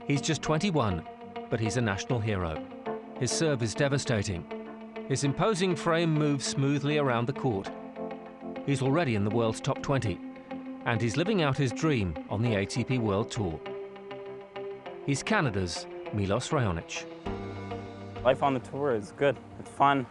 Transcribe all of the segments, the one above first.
He's just 21, but he's a national hero. His serve is devastating. His imposing frame moves smoothly around the court. He's already in the world's top 20, and he's living out his dream on the ATP World Tour. He's Canada's Milos Raonic. Life on the tour is good. It's fun.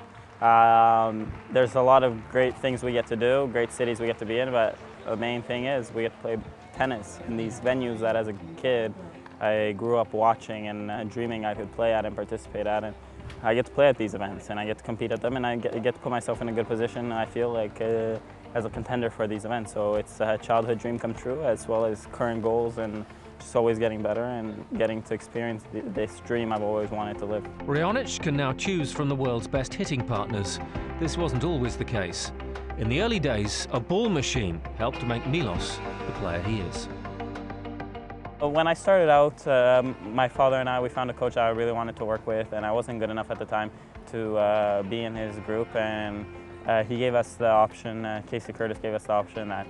There's a lot of great things we get to do, great cities we get to be in, but the main thing is we get to play tennis in these venues that as a kid I grew up watching and dreaming I could play at and participate at. And I get to play at these events and I get to compete at them, and I get to put myself in a good position, I feel like, as a contender for these events. So it's a childhood dream come true, as well as current goals, and just always getting better and getting to experience this dream I've always wanted to live. Raonic can now choose from the world's best hitting partners. This wasn't always the case. In the early days, a ball machine helped make Milos the player he is. When I started out, my father and we found a coach I really wanted to work with, and I wasn't good enough at the time to be in his group, and he gave us the option, Casey Curtis gave us the option that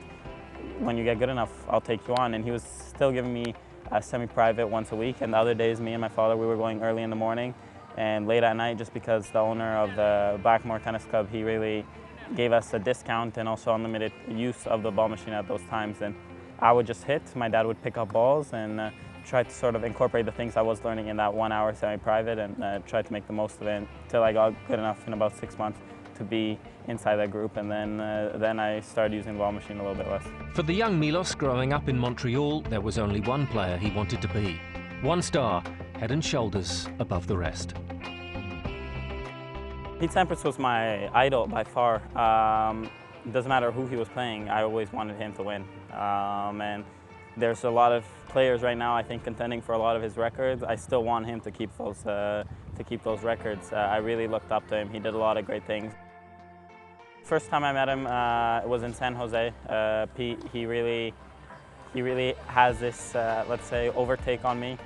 when you get good enough, I'll take you on. And he was still giving me a semi-private once a week, and the other days, me and my father, we were going early in the morning and late at night, just because the owner of the Blackmore Tennis Club, he really gave us a discount and also unlimited use of the ball machine at those times. And I would just hit, my dad would pick up balls and try to sort of incorporate the things I was learning in that 1 hour semi-private, and try to make the most of it until I got good enough in about 6 months to be inside that group, and then I started using the ball machine a little bit less. For the young Milos growing up in Montreal, there was only one player he wanted to be. One star, head and shoulders above the rest. Pete Sampras was my idol by far. It doesn't matter who he was playing, I always wanted him to win. And there's a lot of players right now, I think, contending for a lot of his records. I still want him to keep those records. I really looked up to him. He did a lot of great things. First time I met him, it was in San Jose. Pete, he really has this, let's say, overtake on me,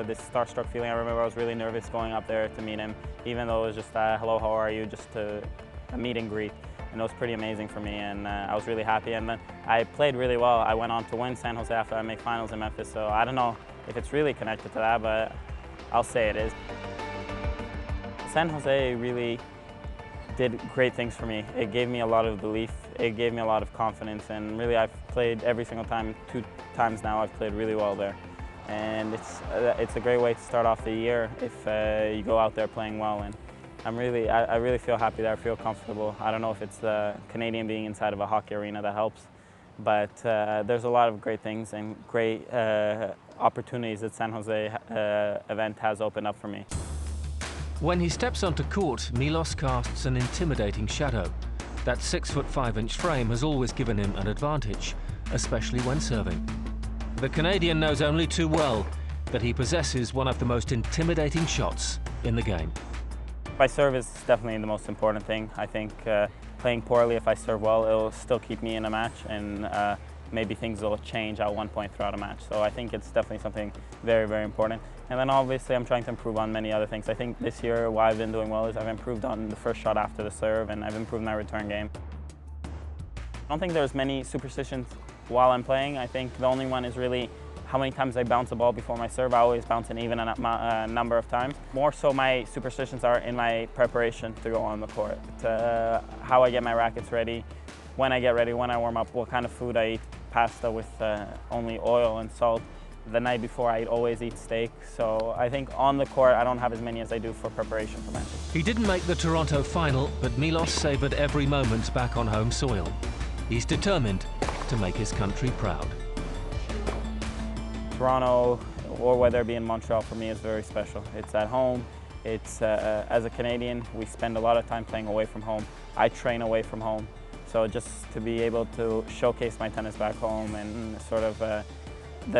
this starstruck feeling. I remember I was really nervous going up there to meet him, even though it was just hello, how are you, just a meet and greet. And it was pretty amazing for me, and I was really happy. And then I played really well. I went on to win San Jose after I made finals in Memphis, so I don't know if it's really connected to that, but I'll say it is. San Jose really did great things for me. It gave me a lot of belief, it gave me a lot of confidence, and really I've played every single time, 2 times now I've played really well there. And it's a great way to start off the year if you go out there playing well. And I really feel happy there, I feel comfortable. I don't know if it's the Canadian being inside of a hockey arena that helps, but there's a lot of great things and great opportunities that San Jose event has opened up for me. When he steps onto court, Milos casts an intimidating shadow. That 6'5" frame has always given him an advantage, especially when serving. The Canadian knows only too well that he possesses one of the most intimidating shots in the game. My serve is definitely the most important thing. I think playing poorly, if I serve well, it'll still keep me in a match, and maybe things will change at one point throughout a match. So I think it's definitely something very, very important. And then obviously I'm trying to improve on many other things. I think this year what I've been doing well is I've improved on the first shot after the serve, and I've improved my return game. I don't think there's many superstitions while I'm playing. I think the only one is really how many times I bounce the ball before my serve. I always bounce an even number of times. More so my superstitions are in my preparation to go on the court. How I get my rackets ready, when I get ready, when I warm up, what kind of food I eat. Pasta with only oil and salt. The night before I'd always eat steak. So I think on the court I don't have as many as I do for preparation for matches. He didn't make the Toronto final, but Milos savoured every moment back on home soil. He's determined to make his country proud. Toronto, or whether it be in Montreal, for me is very special. It's at home. It's as a Canadian, we spend a lot of time playing away from home. I train away from home. So just to be able to showcase my tennis back home, and sort of the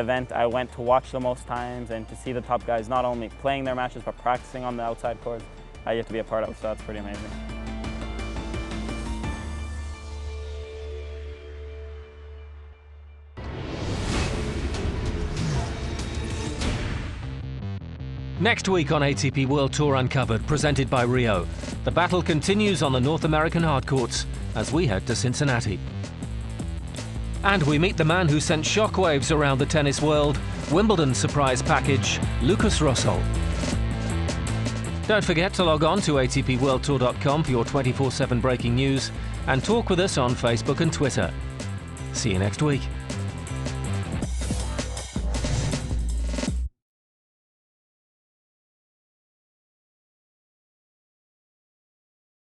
event I went to watch the most times, and to see the top guys not only playing their matches but practicing on the outside courts, I get to be a part of, so that's pretty amazing. Next week on ATP World Tour Uncovered, presented by Rio, the battle continues on the North American hardcourts as we head to Cincinnati. And we meet the man who sent shockwaves around the tennis world Wimbledon surprise package, Lucas Rosol. Don't forget to log on to atpworldtour.com for your 24/7 breaking news and talk with us on Facebook and Twitter. See you next week.